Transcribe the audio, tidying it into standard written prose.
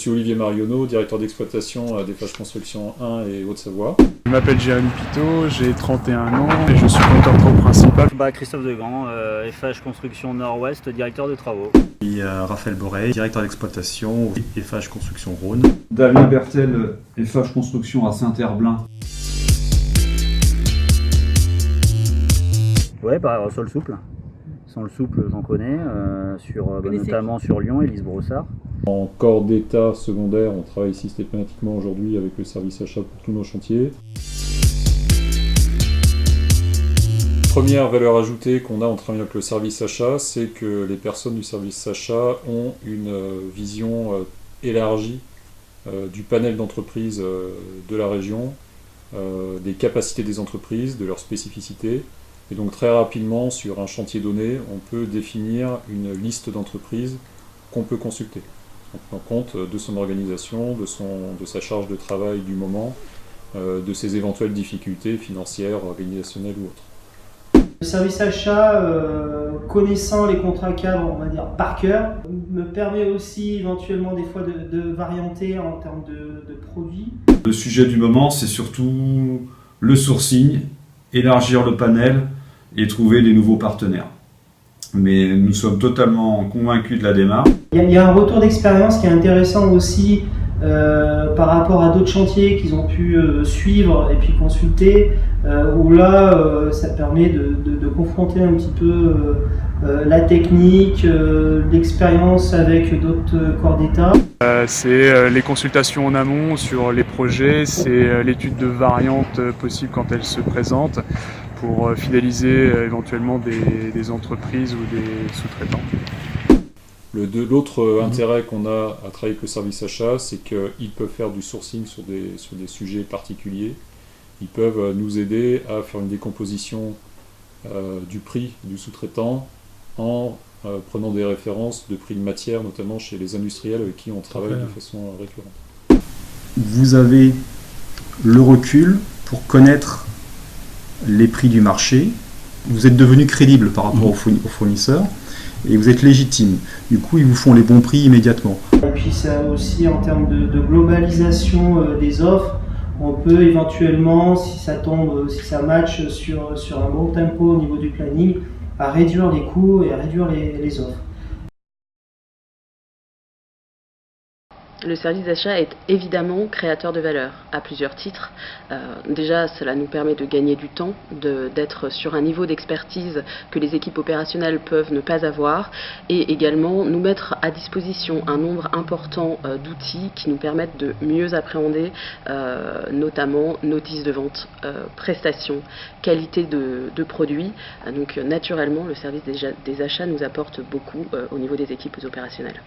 suis Olivier Marionneau, directeur d'exploitation à d'Eiffage Construction 1 et Haute-Savoie. Je m'appelle Jérémy Pitot, j'ai 31 ans et je suis comptable pro principal. Christophe Degrand, Eiffage Construction Nord-Ouest, directeur de travaux. Et Raphaël Boré, directeur d'exploitation, Eiffage Construction Rhône. Damien Bertel, Eiffage Construction à Saint-Herblain. Ouais, par sol souple. Sol souple, j'en connais, notamment sur Lyon et Lys-Brossard. En corps d'état secondaire, on travaille systématiquement aujourd'hui avec le service achat pour tous nos chantiers. Première valeur ajoutée qu'on a en travaillant avec le service achat, c'est que les personnes du service achat ont une vision élargie du panel d'entreprises de la région, des capacités des entreprises, de leurs spécificités. Et donc très rapidement, sur un chantier donné, on peut définir une liste d'entreprises qu'on peut consulter. On prend compte de son organisation, de sa charge de travail du moment, de ses éventuelles difficultés financières, organisationnelles ou autres. Le service achat, connaissant les contrats cadres, on va dire par cœur, me permet aussi éventuellement des fois de varianter en termes de produits. Le sujet du moment, c'est surtout le sourcing, élargir le panel et trouver des nouveaux partenaires. Mais nous sommes totalement convaincus de la démarche. Il y a un retour d'expérience qui est intéressant aussi par rapport à d'autres chantiers qu'ils ont pu suivre et puis consulter, où là ça permet de confronter un petit peu la technique, l'expérience avec d'autres corps d'État. C'est les consultations en amont sur les projets, c'est l'étude de variantes possibles quand elles se présentent pour fidéliser éventuellement des entreprises ou des sous-traitants. L'autre intérêt qu'on a à travailler avec le service achat, c'est qu'ils peuvent faire du sourcing sur des sujets particuliers. Ils peuvent nous aider à faire une décomposition du prix du sous-traitant en prenant des références de prix de matière, notamment chez les industriels avec qui on travaille de façon récurrente. Vous avez le recul pour connaître les prix du marché. Vous êtes devenu crédible par rapport aux fournisseurs. Et vous êtes légitime. Du coup, ils vous font les bons prix immédiatement. Et puis ça aussi en termes de globalisation des offres, on peut éventuellement, si ça tombe, si ça match sur un bon tempo au niveau du planning, à réduire les coûts et à réduire les offres. Le service d'achat est évidemment créateur de valeur à plusieurs titres. Déjà, cela nous permet de gagner du temps, d'être sur un niveau d'expertise que les équipes opérationnelles peuvent ne pas avoir, et également nous mettre à disposition un nombre important d'outils qui nous permettent de mieux appréhender notamment notices de vente, prestations, qualité de produits. Donc naturellement, le service des achats nous apporte beaucoup au niveau des équipes opérationnelles.